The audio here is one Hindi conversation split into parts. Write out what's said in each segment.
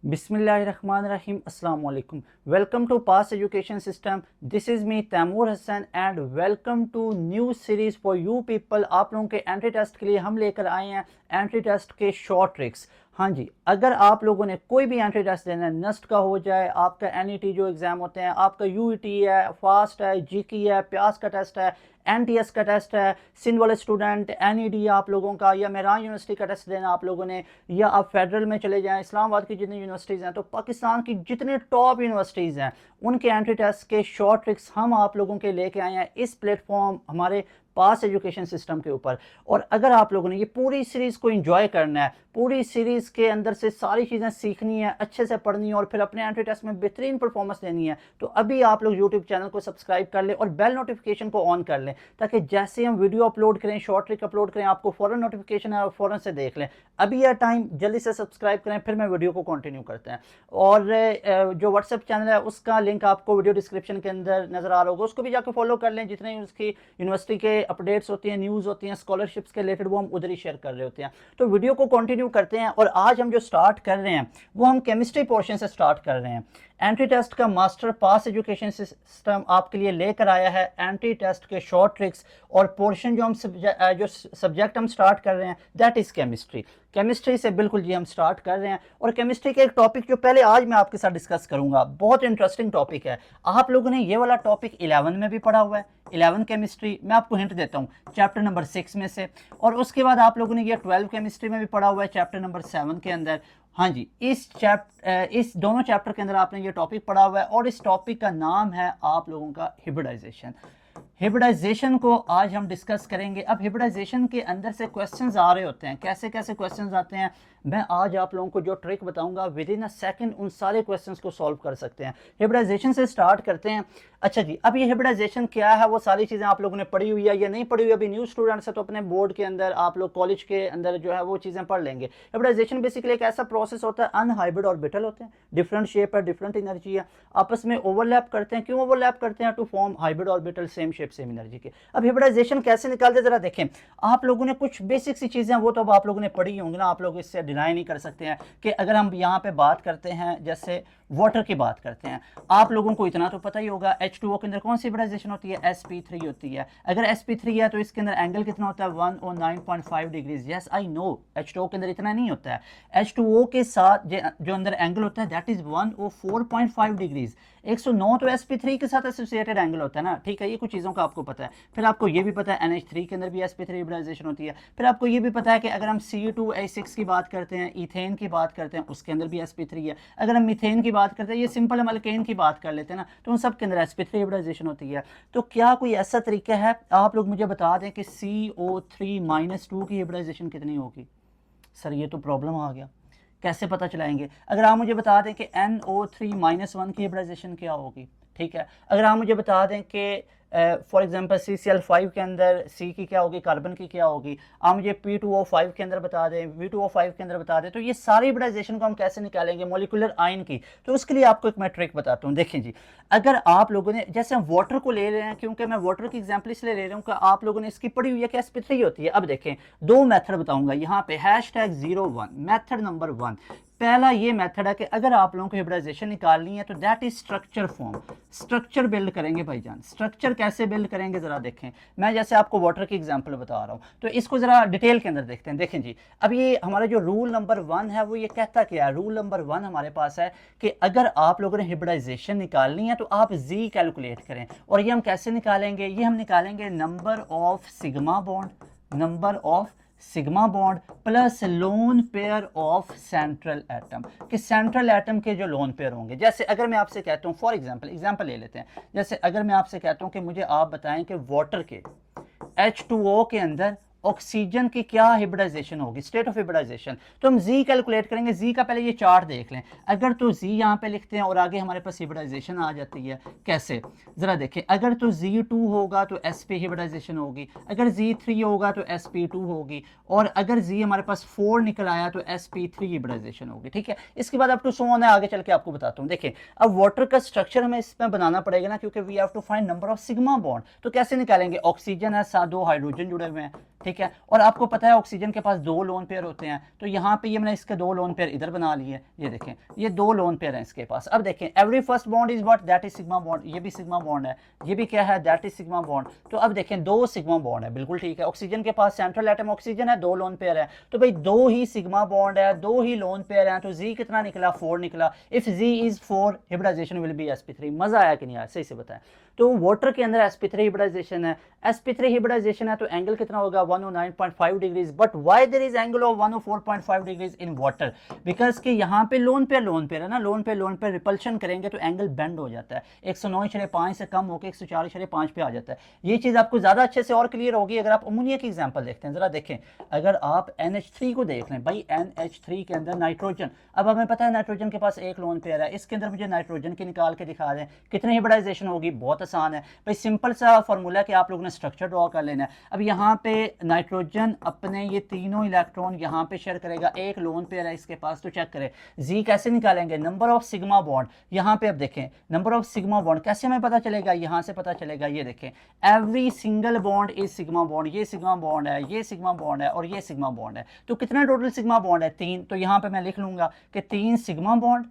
Bismillahirrahmanirrahim. Assalamu alaikum. Welcome to Pass Education System. This is me Taimur Hassan and welcome to new series for you people. आप लोगों के एंट्री टेस्ट के लिए हम लेकर आए हैं एंट्री टेस्ट के शॉर्ट ट्रिक्स। हाँ जी, अगर आप लोगों ने कोई भी एंट्री टेस्ट देना है, नस्ट का हो जाए, आपका एनईटी जो एग्ज़ाम होते हैं, आपका यूईटी है, फास्ट है, जीकी है, प्यास का टेस्ट है, एनटीएस का टेस्ट है, सिंध वाले स्टूडेंट, एनईडी आप लोगों का, या मेहरान यूनिवर्सिटी का टेस्ट देना आप लोगों ने, या आप फेडरल में चले जाएं, इस्लामाबाद की जितनी यूनिवर्सिटीज़ हैं, तो पाकिस्तान की जितने टॉप यूनिवर्सिटीज़ हैं उनके एंट्री टेस्ट के शॉर्ट ट्रिक्स हम आप लोगों के लेके आए हैं इस प्लेटफॉर्म हमारे पास एजुकेशन सिस्टम के ऊपर। और अगर आप लोगों ने ये पूरी सीरीज़ को एंजॉय करना है, पूरी सीरीज़ के अंदर से सारी चीज़ें सीखनी है, अच्छे से पढ़नी है और फिर अपने एंट्री टेस्ट में बेहतरीन परफॉर्मेंस देनी है, तो अभी आप लोग यूट्यूब चैनल को सब्सक्राइब कर लें और बेल नोटिफिकेशन को ऑन कर लें, ताकि जैसे हम वीडियो अपलोड करें, शॉर्ट ट्रिक अपलोड करें, आपको फ़ौरन नोटिफिकेशन है और फ़ौरन से देख लें। अभी यह टाइम जल्दी से सब्सक्राइब करें, फिर मैं वीडियो को कंटिन्यू करते हैं। और जो व्हाट्सएप चैनल है उसका लिंक आपको वीडियो डिस्क्रिप्शन के अंदर नज़र आ रहा होगा, उसको भी जाकर फॉलो कर लें। जितने उसकी यूनिवर्सिटी के अपडेट्स होती हैं, न्यूज़ होती हैं, स्कॉलरशिप्स के रिलेटेड, वो हम उधर ही शेयर कर रहे होते हैं। तो वीडियो को कंटिन्यू करते हैं और आज हम जो स्टार्ट कर रहे हैं वो हम केमिस्ट्री पोर्शन से स्टार्ट कर रहे हैं। एंट्री टेस्ट का मास्टर पास एजुकेशन सिस्टम आपके लिए लेकर आया है एंट्री टेस्ट के शॉर्ट ट्रिक्स और पोर्शन जो सब्जेक्ट हम स्टार्ट कर रहे हैं दैट इज़ केमिस्ट्री। केमिस्ट्री से बिल्कुल जी हम स्टार्ट कर रहे हैं। और केमिस्ट्री के एक टॉपिक जो पहले आज मैं आपके साथ डिस्कस करूंगा, बहुत इंटरेस्टिंग टॉपिक है। आप लोगों ने ये वाला टॉपिक 11 में भी पढ़ा हुआ है, 11 केमिस्ट्री। मैं आपको हिंट देता हूँ, चैप्टर नंबर 6 में से। और उसके बाद आप लोगों ने ये 12 केमिस्ट्री में भी पढ़ा हुआ है, चैप्टर नंबर 7 के अंदर। हाँ जी, इस दोनों चैप्टर के अंदर आपने ये टॉपिक पढ़ा हुआ है और इस टॉपिक का नाम है आप लोगों का हिब्रिडाइजेशन। हिब्रिडाइजेशन को आज हम डिस्कस करेंगे। अब हिब्रिडाइजेशन के अंदर से क्वेश्चंस आ रहे होते हैं, कैसे कैसे क्वेश्चंस आते हैं, मैं आज आप लोगों को जो ट्रिक बताऊंगा विद इन अ सेकंड उन सारे क्वेश्चंस को सॉल्व कर सकते हैं। हिब्रिडाइजेशन से स्टार्ट करते हैं। अच्छा जी, अब ये हिब्रिडाइजेशन क्या है, वो सारी चीज़ें आप लोगों ने पढ़ी हुई है या नहीं पढ़ी हुई है। अभी न्यू स्टूडेंट्स है तो अपने बोर्ड के अंदर, आप लोग कॉलेज के अंदर जो है वो चीज़ें पढ़ लेंगे। हिब्रिडाइजेशन बेसिकली एक ऐसा प्रोसेस होता है, अनहाइब्रिड ऑर्बिटल होते हैं, डिफरेंट शेप है, डिफरेंट एनर्जी है, आपस में ओवरलैप करते हैं। क्यों ओवरलैप करते हैं? To form hybrid orbital, same shape same energy के। अब हिब्रिडाइजेशन कैसे निकालते हैं जरा देखें। आप लोगों ने कुछ बेसिक सी चीज़ें वो तो अब आप लोगों ने पढ़ी होंगी ना, आप लोग इससे डिनाई नहीं कर सकते हैं कि अगर हम यहाँ पे बात करते हैं, जैसे वाटर की बात करते हैं, आप लोगों को इतना तो पता ही होगा H2O के अंदर कौन सी हिब्रिडाइजेशन होती है, sp3 होती है। अगर sp3 है तो इसके अंदर एंगल कितना होता है, 109.5 degrees. Yes I know, H2O के अंदर इतना नहीं होता है। H2O के साथ जो अंदर एंगल होता है दैट इज 104.5 डिग्रीज। 109 तो sp3 के साथ एसोसिएटेड एंगल होता है ना, ठीक है। ये कुछ चीज़ों का आपको पता है। फिर आपको ये भी पता है NH3 के अंदर भी sp3 हिब्रिडाइजेशन होती है। फिर आपको ये भी पता है कि अगर हम C2H6 की बात करते हैं, इथेन की बात करते हैं, उसके अंदर भी sp3 है। अगर हम मीथेन की बात करते हैं, ये सिंपल हम अल्केन की बात कर लेते हैं ना, तो उन सब के अंदर sp3 हिब्रिडाइजेशन होती है। तो क्या कोई ऐसा तरीका है, आप लोग मुझे बता दें कि CO3-2 की हिब्रिडाइजेशन कितनी होगी? सर ये तो प्रॉब्लम आ गया, कैसे पता चलाएंगे? अगर आप मुझे बता दें कि NO3-1 की हिब्रिडाइजेशन क्या होगी, ठीक है। अगर आप मुझे बता दें कि फॉर एग्जांपल CCl5 के अंदर C की क्या होगी, कार्बन की क्या होगी, आप मुझे P2O5 के अंदर बता दें, V2O5 के अंदर बता दें, तो ये सारी हिब्रिडाइजेशन को हम कैसे निकालेंगे मॉलिक्यूलर आयन की? तो उसके लिए आपको एक मैं ट्रिक बताता हूँ। देखें जी, अगर आप लोगों ने, जैसे हम वाटर को ले रहे हैं, क्योंकि मैं वाटर की एग्जाम्पल इसलिए ले रहा हूँ कि आप लोगों ने इसकी पढ़ी हुई है कि sp3 होती है। अब देखें, दो मैथड बताऊंगा यहाँ पे, #01 मैथड नंबर 1। पहला ये मेथड है कि अगर आप लोगों को हिब्रिडाइजेशन निकालनी है तो that is structure form. Structure build करेंगे भाईजान। स्ट्रक्चर कैसे बिल्ड करेंगे जरा देखें। मैं जैसे आपको वाटर की एग्जांपल बता रहा हूं, तो इसको जरा डिटेल के अंदर देखते हैं। देखें जी, अब ये हमारा जो रूल नंबर 1 है वो ये कहता क्या है। रूल नंबर 1 हमारे पास है कि अगर आप लोगों ने हिब्रिडाइजेशन निकालनी है तो आप जी कैलकुलेट करें। और ये हम कैसे निकालेंगे? ये हम निकालेंगे number of sigma bond, number of sigma bond plus lone pair of central atom, कि सेंट्रल एटम के जो लोन पेयर होंगे। जैसे अगर मैं आपसे कहता हूँ, फॉर एग्जांपल ले लेते हैं, जैसे अगर मैं आपसे कहता हूँ कि मुझे आप बताएं कि वाटर के H2O के अंदर ऑक्सीजन की क्या हिब्रिडाइजेशन होगी, स्टेट ऑफ हिब्रिडाइजेशन, तो हम जी कैलकुलेट करेंगे। जी का पहले ये चार्ट देख लें। अगर तो जी यहाँ पे लिखते हैं और आगे हमारे पास हिब्रिडाइजेशन आ जाती है, कैसे जरा देखें। अगर तो Z2 होगा तो sp हिब्रिडाइजेशन होगी, अगर Z3 होगा तो sp2 होगी, और अगर Z हमारे पास 4 निकल आया तो sp3 हिब्रिडाइजेशन होगी, ठीक है। इसके बाद अब टू सो ऑन है, आगे चल के आपको बताता हूँ। देखें, अब वाटर का स्ट्रक्चर हमें इसमें बनाना पड़ेगा ना, क्योंकि we have to find number of sigma bond. तो कैसे निकालेंगे? ऑक्सीजन है, साथ 2 हाइड्रोजन जुड़े हुए हैं, ठीक है। और आपको पता है ऑक्सीजन के पास 2 लोन पेयर होते हैं, तो यहाँ पे ये मैंने इसके 2 लोन पेयर इधर बना लिए, ये देखें ये 2 लोन पेयर हैं इसके पास। अब देखें every first bond is what, that is sigma bond, ये भी सिग्मा बॉन्ड है, ये भी क्या है, दैट इज सिग्मा बॉन्ड। तो अब देखें 2 सिग्मा बॉन्ड है, बिल्कुल ठीक है। ऑक्सीजन के पास सेंट्रल एटम ऑक्सीजन है, 2 लोन पेयर है, तो भाई 2 ही सिग्मा बॉन्ड है, 2 ही लोन पेयर हैं, तो जी कितना निकला, 4 निकला। If G is 4 hybridization will be sp3। मजा आया कि नहीं आया, सही से बताएं। तो वाटर के अंदर sp3 हिब्रिडाइजेशन है, sp3 हिब्रिडाइजेशन है, तो एंगल कितना होगा 109.5 degrees. But why there is angle of 104.5 degrees in water, because कि यहाँ पे लोन पेयर है ना, लोन पेयर रिपल्शन करेंगे तो एंगल बेंड हो जाता है, 109.5 से कम होकर 104.5 पे आ जाता है। ये चीज आपको ज्यादा अच्छे से और क्लियर होगी अगर आप अमोनिया की एग्जांपल देखते हैं। जरा देखें, अगर आप NH3 को देख लें, भाई NH3 के अंदर नाइट्रोजन, अब हमें पता है नाइट्रोजन के पास 1 लोन पेयर है, इसके अंदर मुझे नाइट्रोजन की निकाल के दिखा दें, कितनी हिब्रिडाइजेशन होगी, बहुत आसान है भाई, सिंपल सा फॉर्मूला कि आप लोगों ने स्ट्रक्चर ड्रॉ कर लेना है। अब यहाँ पे नाइट्रोजन अपने ये तीनों इलेक्ट्रॉन यहाँ पे शेयर करेगा, 1 लोन पेयर है इसके पास, तो चेक करें जी कैसे निकालेंगे, नंबर ऑफ सिग्मा बॉन्ड। यहाँ पे अब देखें नंबर ऑफ सिग्मा बॉन्ड कैसे हमें पता चलेगा, यहाँ से पता चलेगा, ये देखें every single bond is sigma bond, ये सिग्मा बॉन्ड है, ये सिग्मा बॉन्ड है और ये सिग्मा बॉन्ड है। तो कितना टोटल सिग्मा बॉन्ड है, 3। तो यहाँ पे मैं लिख लूंगा कि 3 सिग्मा बॉन्ड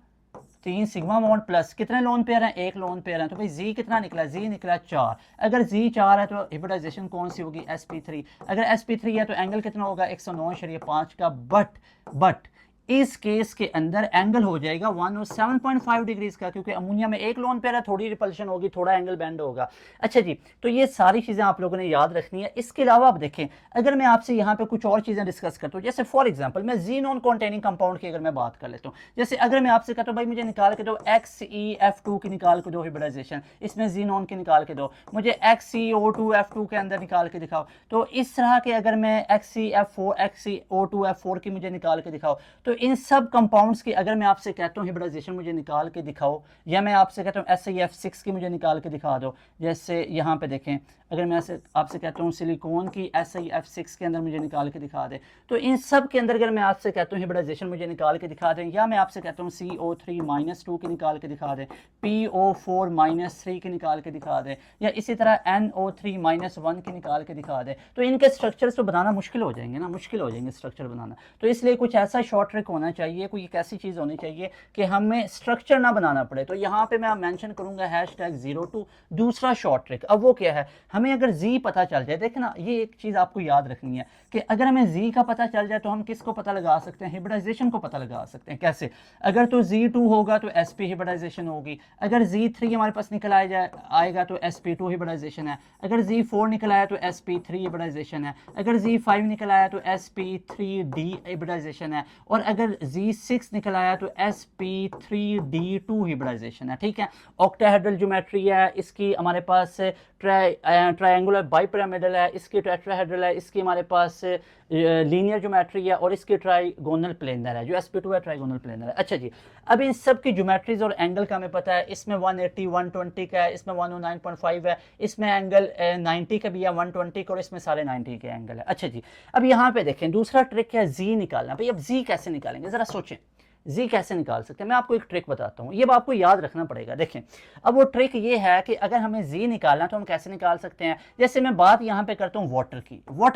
प्लस कितने लोन पेयर हैं, 1 लोन पेयर है, तो भाई जी कितना निकला, जी निकला 4। अगर जी 4 है तो हिब्रिडाइजेशन कौन सी होगी, sp3। अगर sp3 है तो एंगल कितना होगा 109.5 का। बट इस केस के अंदर एंगल हो जाएगा 107.5 डिग्रीज का, क्योंकि अमोनिया में 1 लोन पेयर है, थोड़ी रिपल्शन होगी, थोड़ा एंगल बेंड होगा। अच्छा जी, तो ये सारी चीजें आप लोगों ने याद रखनी है। इसके अलावा आप देखें, अगर मैं आपसे यहाँ पे कुछ और चीजें डिस्कस करता हूँ, जैसे फॉर एग्जांपल मैं जी नॉन कॉन्टेनिंग कंपाउंड की अगर मैं बात कर लेता हूँ, जैसे अगर मैं आपसे कहता हूँ भाई मुझे निकाल के दो XeF2 की निकाल के दो हिब्रिडाइजेशन, इसमें जी नॉन की निकाल के दो, मुझे XeO2F2 के अंदर निकाल के दिखाओ, तो इस तरह के अगर मैं XeO2F4 की मुझे निकाल के दिखाओ, तो इन सब कंपाउंड्स की अगर मैं आपसे कहता हूँ हिब्रिडाइजेशन मुझे निकाल के दिखाओ, या मैं आपसे कहता हूँ SiF6 की मुझे निकाल के दिखा दो, जैसे यहाँ पे देखें अगर मैं आपसे कहता हूँ सिलिकॉन की SiF6 के अंदर मुझे निकाल के दिखा दे, तो इन सब के अंदर अगर मैं आपसे कहता हूँ हिब्रिडाइजेशन मुझे निकाल के दिखा दें, या मैं आपसे कहता हूँ CO3-2 की निकाल के दिखा दें, PO4-3 की निकाल के दिखा दें, या इसी तरह NO3-1 की निकाल के दिखा दें, तो इनके स्ट्रक्चर्स तो बनाना मुश्किल हो जाएंगे ना, मुश्किल हो जाएंगे स्ट्रक्चर बनाना। तो इसलिए कुछ ऐसा शॉर्ट ट्रिक होना चाहिए, कोई एक ऐसी चीज़ होनी चाहिए कि हमें स्ट्रक्चर ना बनाना पड़े। तो यहाँ पे मैं मेंशन करूँगा #02 दूसरा शॉर्ट ट्रिक। अब वो क्या है, हमें अगर जी पता चल जाए, देखना ये एक चीज़ आपको याद रखनी है कि अगर हमें जी का पता चल जाए तो हम किसको पता लगा सकते हैं, हिब्रिडाइजेशन को पता लगा सकते हैं। कैसे, अगर तो Z2 होगा तो sp हिब्रिडाइजेशन होगी, अगर Z3 हमारे पास निकल आएगा तो sp2 हिब्रिडाइजेशन है, अगर Z4 निकल आया तो sp3 हिब्रिडाइजेशन है, अगर Z5 निकल आया तो sp3d हिब्रिडाइजेशन है, और अगर Z6 निकल आया तो sp3d2 हिब्रिडाइजेशन है। ठीक है, ऑक्टाहेड्रल ज्योमेट्री है इसकी, हमारे पास ट्रायंगुलर बाइपिरामिडल है, इसकी टेट्राहेड्रल है, इसकी हमारे पास लीनियर ज्योमेट्री है, और इसकी ट्राइगोनल प्लेनर है, जो sp2 है ट्राइगोनल प्लेनर है। अच्छा जी, अब इन सब की ज्योमेट्रीज और एंगल का हमें पता है, इसमें 180 120 का है, इसमें 109.5 है, इसमें एंगल 90 का भी है 120 का, और इसमें सारे 90 के एंगल है। अच्छा जी, अब यहाँ पे देखें दूसरा ट्रिक है जी निकालना। भाई अब जी कैसे निकालेंगे, जरा सोचें जी कैसे निकाल सकते हैं। मैं आपको एक ट्रिक बताता हूँ, ये आपको याद रखना पड़ेगा। देखें अब वो ट्रिक ये है कि अगर हमें जी निकालना तो हम कैसे निकाल सकते हैं। जैसे मैं बात यहाँ पे करता हूँ वाटर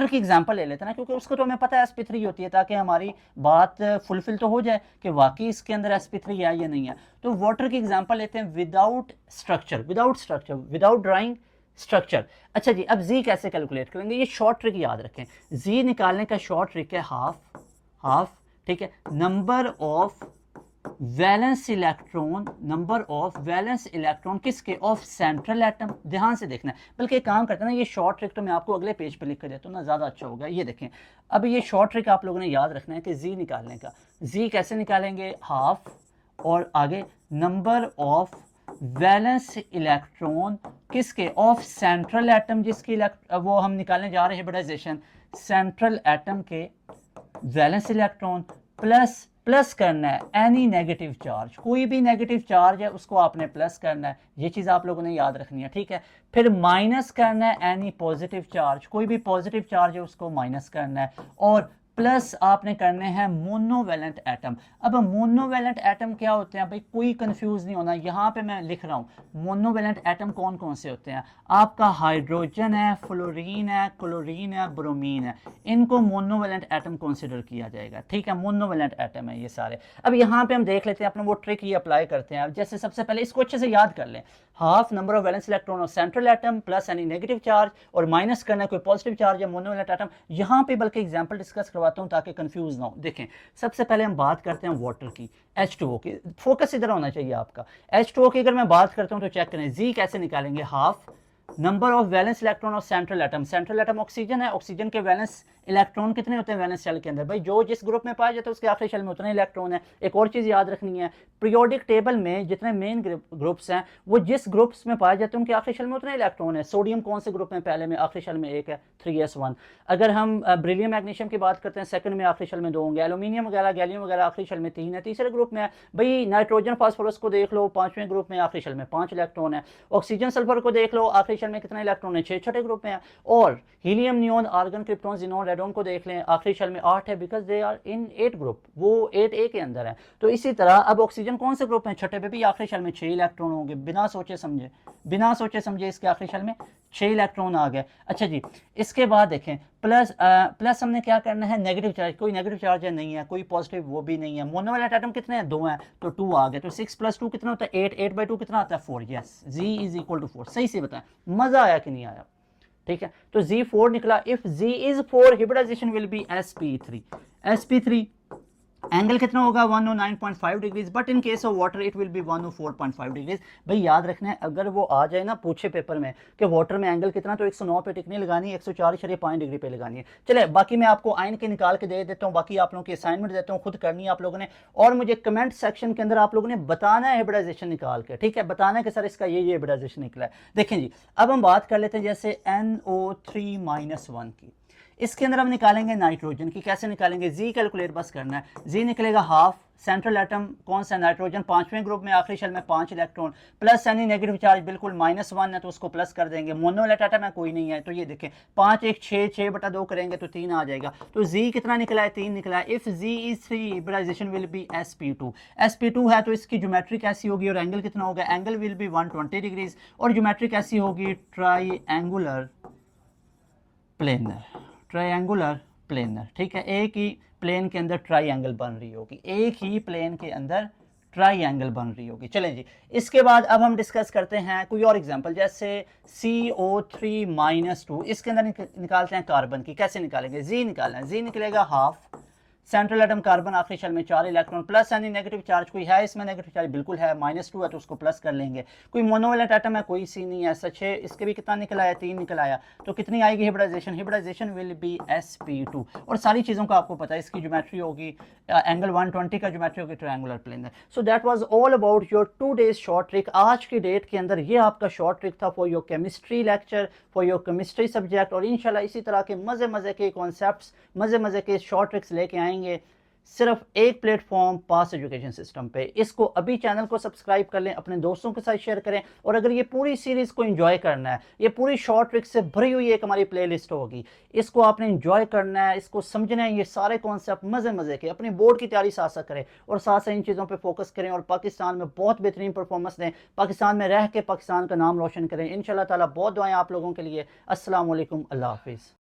की एग्जांपल ले लेते हैं ना, क्योंकि उसको तो हमें पता है sp3 होती है, ताकि हमारी बात फुलफिल तो हो जाए कि वाकई इसके अंदर sp3 है या नहीं है। तो वाटर की एग्जाम्पल लेते हैं विदाउट विदाउट ड्राइंग स्ट्रक्चर। अच्छा जी, अब जी कैसे कैलकुलेट करेंगे, ये शॉर्ट ट्रिक याद रखें। जी निकालने का शॉर्ट ट्रिक है हाफ, ठीक है, नंबर ऑफ वैलेंस इलेक्ट्रॉन किसके, ऑफ सेंट्रल एटम। ध्यान से देखना है, बल्कि एक काम करते हैं ना, ये शॉर्ट ट्रिक तो मैं आपको अगले पेज पे लिख कर देता हूँ ना, ज़्यादा अच्छा होगा। ये देखें, अब ये शॉर्ट ट्रिक आप लोगों ने याद रखना है कि जी निकालने का, जी कैसे निकालेंगे, हाफ और आगे नंबर ऑफ वैलेंस इलेक्ट्रॉन किसके, ऑफ सेंट्रल एटम, जिसकी वो हम निकालने जा रहे हैं हिब्रिडाइजेशन, सेंट्रल एटम के वैलेंस इलेक्ट्रॉन प्लस करना है एनी नेगेटिव चार्ज, कोई भी नेगेटिव चार्ज है उसको आपने प्लस करना है, ये चीज़ आप लोगों ने याद रखनी है। ठीक है, फिर माइनस करना है एनी पॉजिटिव चार्ज, कोई भी पॉजिटिव चार्ज है उसको माइनस करना है, और प्लस आपने करने हैं मोनोवैलेंट एटम। अब मोनोवैलेंट एटम क्या होते हैं भाई, कोई कंफ्यूज नहीं होना, यहाँ पे मैं लिख रहा हूँ मोनोवैलेंट एटम कौन कौन से होते हैं। आपका हाइड्रोजन है, फ्लोरीन है, क्लोरीन है, ब्रोमीन है, इनको मोनोवैलेंट एटम कंसिडर किया जाएगा। ठीक है, मोनोवैलेंट एटम है ये सारे। अब यहाँ पे हम देख लेते हैं, अपना वो ट्रिक ये अप्लाई करते हैं। जैसे सबसे पहले इसको अच्छे से याद कर लें, half number of valence electron of central atom plus any negative charge, और माइनस करना है कोई पॉजिटिव चार्ज या मोनोवैलेंट एटम। यहाँ पे बल्कि एग्जांपल डिस्कस करवाता हूँ ताकि कंफ्यूज ना हो। देखें, सबसे पहले हम बात करते हैं वाटर की, H2O की। फोकस इधर होना चाहिए आपका। H2O की अगर मैं बात करता हूँ तो चेक करें, जी कैसे निकालेंगे, half number of valence electron of central atom. Central atom oxygen है, ऑक्सीजन के वैलेंस इलेक्ट्रॉन कितने होते हैं वैलेंस शेल के अंदर, भाई जो जिस ग्रुप में पाया जाता है उसके आखिरी शेल में उतने इलेक्ट्रॉन है। एक और चीज़ याद रखनी है, पीरियोडिक टेबल में जितने मेन ग्रुप्स हैं वो जिस ग्रुप्स में पाए जाते हैं उनके आखिरी शेल में उतने इलेक्ट्रॉन है। सोडियम कौन से ग्रुप में, पहले में, आखिरी शेल में एक है, 3s1। अगर हम ब्रिलियम मैग्नीशियम की बात करते हैं, सेकंड में आखिरी शेल में 2 होंगे। एल्यूमिनियम वगैरह, गैलियम वगैरह आखिरी शेल में 3 है, तीसरे ग्रुप में है। भाई नाइट्रोजन फास्फोरस को देख लो, 5वें ग्रुप में, आखिरी शेल में 5 इलेक्ट्रॉन है। ऑक्सीजन सल्फर को देख लो, आखिरी शेल में कितना इलेक्ट्रॉन है, 6 छठे ग्रुप में है। और helium, neon, argon, krypton, xenon, radon को देख लें, आखिरी शेल में 8 है, because they are in 8 group, वो 8A के अंदर है। तो इसी तरह अब ऑक्सीजन कौन से ग्रुप में, छठे पे भी आखिरी शेल में 6 इलेक्ट्रॉन होंगे। बिना सोचे समझे इसके आखिरी शेल में 6 इलेक्ट्रॉन आ गए। अच्छा जी, इसके बाद देखें प्लस हमने क्या करना है, नेगेटिव चार्ज, कोई नेगेटिव चार्ज है नहीं है, कोई पॉजिटिव वो भी नहीं है। मोनोवैलेंट एटम कितने हैं, 2 हैं, तो 2 आ गए। तो 6 + 2 कितना होता है, 8, 8/2 कितना आता है, 4। Yes, G is equal to 4। सही से बताएं, मजा आया कि नहीं आया। ठीक है, तो Z4 निकला। If Z is 4, hybridization will be sp3 angle कितना होगा, 109.5 degrees, but in case of water it will be 104.5 degrees. भाई याद रखना है, अगर वो आ जाए ना पूछे पेपर में कि वाटर में एंगल कितना, तो 109 पे टिक नहीं लगानी, 104.5 डिग्री पे लगानी है। चले, बाकी मैं आपको आइन के निकाल के दे देता हूँ, बाकी आप लोगों की असाइनमेंट देता हूँ, खुद करनी है आप लोगों ने। और मुझे कमेंट सेक्शन के अंदर आप लोगों ने बताना है हिब्रिडाइजेशन निकाल के, ठीक है, बताना है कि सर इसका ये हिब्रिडाइजेशन निकला है। देखें जी, अब हम बात कर लेते हैं जैसे NO3-1 की। इसके अंदर हम निकालेंगे नाइट्रोजन की। कैसे निकालेंगे, जी कैलकुलेट बस करना है। जी निकलेगा हाफ, सेंट्रल एटम कौन सा, नाइट्रोजन, 5वें ग्रुप में, आखिरी शेल में 5 electron, plus any negative charge, बिल्कुल -1 है तो उसको प्लस कर देंगे। मोनोवैलेंट एटम है, कोई नहीं है, तो ये देखें 5 1 6 6/2 करेंगे तो 3 आ जाएगा। तो जी कितना निकला है, 3 निकला है। If G is 3, hybridization will be sp2 है, तो इसकी ज्योमेट्री कैसी होगी और एंगल कितना होगा, एंगल विल बी 120 डिग्रीज, और ज्योमेट्री कैसी होगी, ट्राइएंगुलर प्लेनर। ठीक है, एक ही प्लेन के अंदर ट्राइएंगल बन रही होगी, चलें जी, इसके बाद अब हम डिस्कस करते हैं कोई और एग्जांपल, जैसे CO3-2। इसके अंदर निकालते हैं कार्बन की। कैसे निकालेंगे, जी निकालना है। जी निकलेगा हाफ, सेंट्रल एटम कार्बन, आखिरी शेल में 4 इलेक्ट्रॉन, प्लस यानी नेगेटिव चार्ज, कोई है इसमें नेगेटिव चार्ज, बिल्कुल है, -2 है तो उसको प्लस कर लेंगे। कोई मोनोवैलेंट एटम है, कोई सी नहीं है, सच है। इसके भी कितना निकला है, 3 निकल आया, तो कितनी आएगी हिब्रिडाइजेशन विल बी sp2। और सारी चीज़ों का आपको पता है, इसकी ज्योमेट्री होगी एंगल 120 का, ज्योमेट्री होगी triangular planar. So that was all about your 2 days short trick. आज की डेट के अंदर ये आपका शॉर्ट ट्रिक था for your chemistry lecture, for your chemistry subject. और इंशाल्लाह इसी तरह के मज़े के कॉन्सेप्ट्स, मज़े के शॉर्ट ट्रिक्स लेके आएंगे सिर्फ एक प्लेटफॉर्म, पास एजुकेशन सिस्टम पे। इसको अभी चैनल को सब्सक्राइब कर लें, अपने दोस्तों के साथ शेयर करें। और अगर ये पूरी सीरीज़ को एंजॉय करना है, ये पूरी शॉर्ट ट्रिक से भरी हुई एक हमारी प्लेलिस्ट होगी, इसको आपने एंजॉय करना है, इसको समझना है, ये सारे कॉन्सेप्ट मज़े के अपनी बोर्ड की तैयारी साथ करें और साथ इन चीज़ों पर फोकस करें और पाकिस्तान में बहुत बेहतरीन परफॉर्मेंस दें, पाकिस्तान में रह के पाकिस्तान का नाम रोशन करें। इंशाल्लाह ताला बहुत दुआएं आप लोगों के लिए। अस्सलाम वालेकुम, अल्लाह हाफिज़।